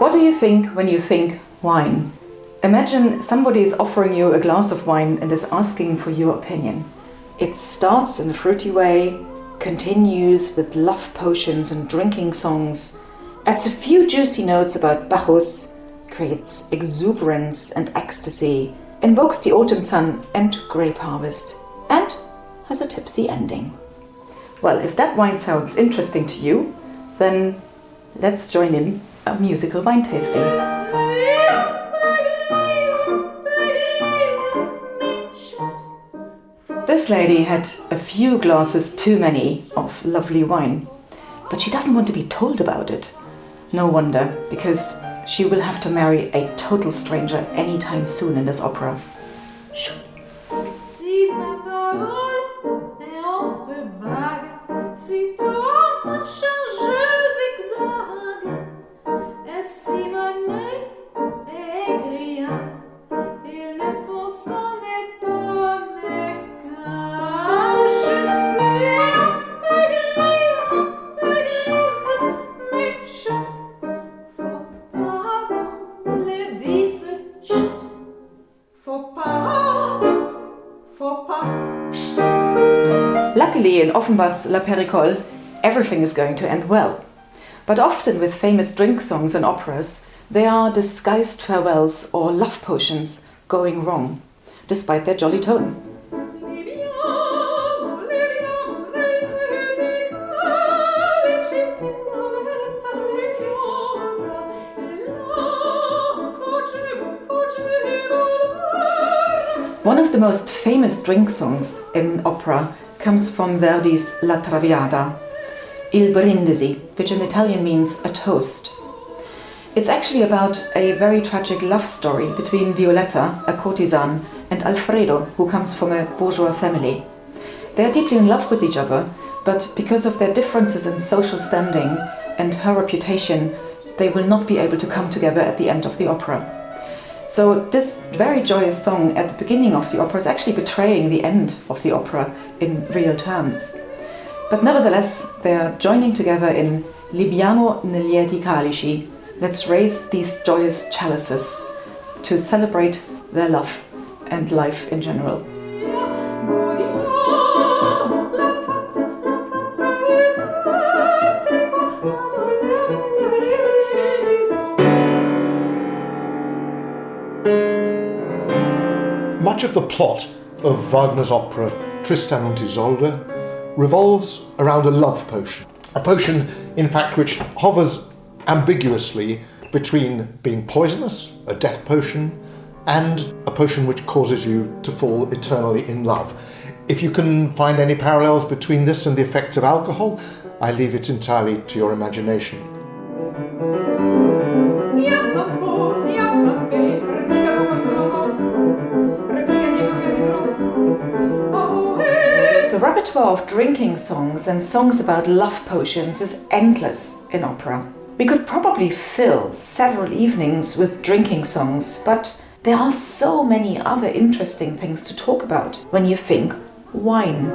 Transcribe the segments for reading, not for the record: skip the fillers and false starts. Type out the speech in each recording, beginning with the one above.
What do you think when you think wine? Imagine somebody is offering you a glass of wine and is asking for your opinion. It starts in a fruity way, continues with love potions and drinking songs, adds a few juicy notes about Bacchus, creates exuberance and ecstasy, invokes the autumn sun and grape harvest, and has a tipsy ending. Well, if that wine sounds interesting to you, then let's join in a musical wine tasting. This lady had a few glasses too many of lovely wine, but she doesn't want to be told about it. No wonder, because she will have to marry a total stranger anytime soon in this opera. Shh. Luckily, in Offenbach's La Péricole, everything is going to end well. But often with famous drink songs and operas, there are disguised farewells or love potions going wrong, despite their jolly tone. One of the most famous drink songs in opera comes from Verdi's La Traviata, Il Brindisi, which in Italian means a toast. It's actually about a very tragic love story between Violetta, a courtesan, and Alfredo, who comes from a bourgeois family. They are deeply in love with each other, but because of their differences in social standing and her reputation, they will not be able to come together at the end of the opera. So this very joyous song at the beginning of the opera is actually betraying the end of the opera in real terms. But nevertheless, they are joining together in Libiamo nei lieti calici. Let's raise these joyous chalices to celebrate their love and life in general. Much of the plot of Wagner's opera Tristan und Isolde revolves around a love potion. A potion, in fact, which hovers ambiguously between being poisonous, a death potion, and a potion which causes you to fall eternally in love. If you can find any parallels between this and the effects of alcohol, I leave it entirely to your imagination. The repertoire of drinking songs and songs about love potions is endless in opera. We could probably fill several evenings with drinking songs, but there are so many other interesting things to talk about when you think wine.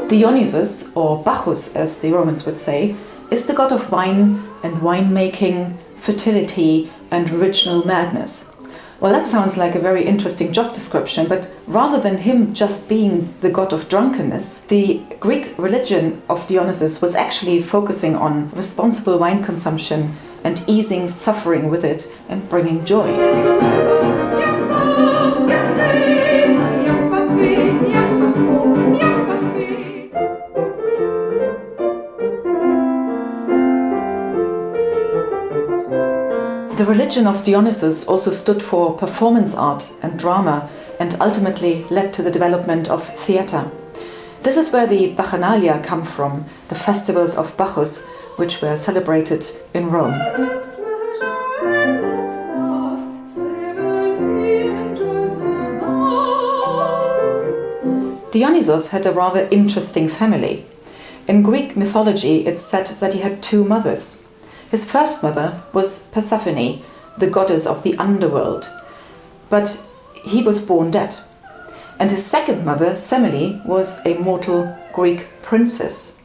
Dionysus, or Bacchus as the Romans would say, is the god of wine and winemaking, fertility and original madness. Well, that sounds like a very interesting job description, but rather than him just being the god of drunkenness, the Greek religion of Dionysus was actually focusing on responsible wine consumption and easing suffering with it and bringing joy. The religion of Dionysus also stood for performance art and drama, and ultimately led to the development of theatre. This is where the Bacchanalia come from, the festivals of Bacchus, which were celebrated in Rome. Dionysus had a rather interesting family. In Greek mythology, it's said that he had two mothers. His first mother was Persephone, the goddess of the underworld, but he was born dead. And his second mother, Semele, was a mortal Greek princess.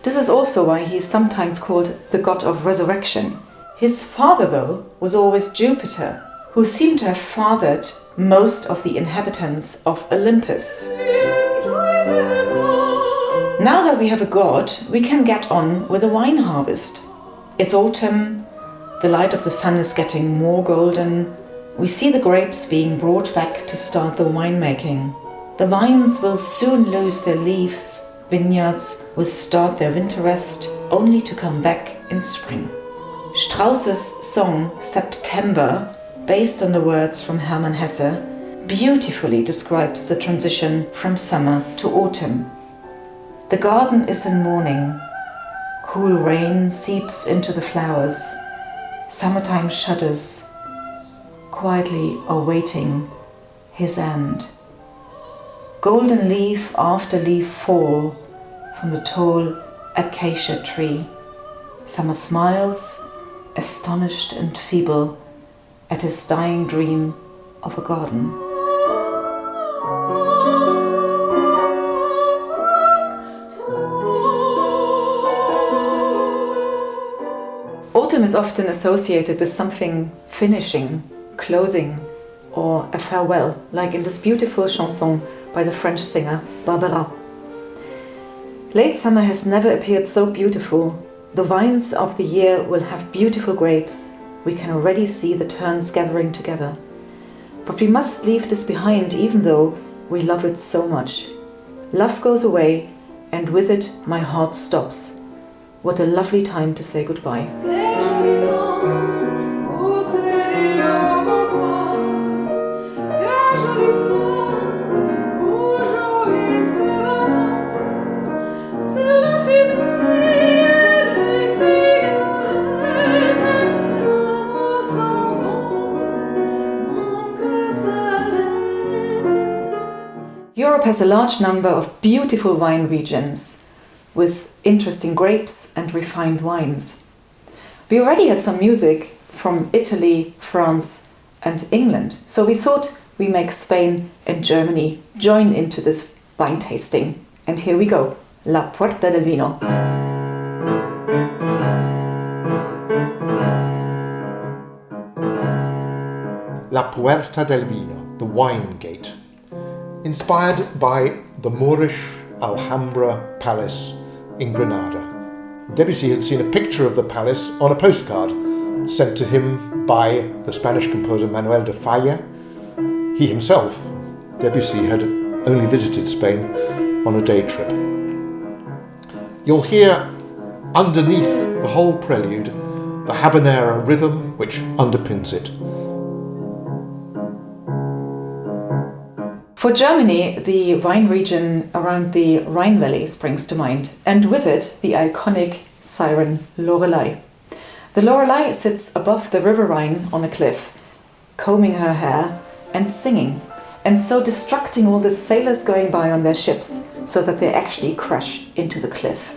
This is also why he is sometimes called the god of resurrection. His father, though, was always Jupiter, who seemed to have fathered most of the inhabitants of Olympus. Now that we have a god, we can get on with the wine harvest. It's autumn, the light of the sun is getting more golden. We see the grapes being brought back to start the winemaking. The vines will soon lose their leaves. Vineyards will start their winter rest, only to come back in spring. Strauss's song September, based on the words from Hermann Hesse, beautifully describes the transition from summer to autumn. The garden is in mourning. Cool rain seeps into the flowers. Summertime shudders, quietly awaiting his end. Golden leaf after leaf fall from the tall acacia tree. Summer smiles, astonished and feeble, at his dying dream of a garden. Autumn is often associated with something finishing, closing, or a farewell, like in this beautiful chanson by the French singer Barbara. Late summer has never appeared so beautiful. The vines of the year will have beautiful grapes. We can already see the turns gathering together. But we must leave this behind, even though we love it so much. Love goes away, and with it my heart stops. What a lovely time to say goodbye. Europe has a large number of beautiful wine regions with interesting grapes and refined wines. We already had some music from Italy, France and England, so we thought we make Spain and Germany join into this wine tasting. And here we go, La Puerta del Vino. La Puerta del Vino, the wine gate. Inspired by the Moorish Alhambra Palace in Granada. Debussy had seen a picture of the palace on a postcard sent to him by the Spanish composer Manuel de Falla. He himself, Debussy, had only visited Spain on a day trip. You'll hear underneath the whole prelude the habanera rhythm which underpins it. For Germany, the wine region around the Rhine Valley springs to mind, and with it the iconic siren Lorelei. The Lorelei sits above the River Rhine on a cliff, combing her hair and singing, and so distracting all the sailors going by on their ships so that they actually crash into the cliff.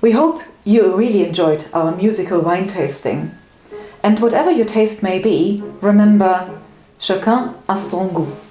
We hope you really enjoyed our musical wine tasting. And whatever your taste may be, remember, chacun a son goût.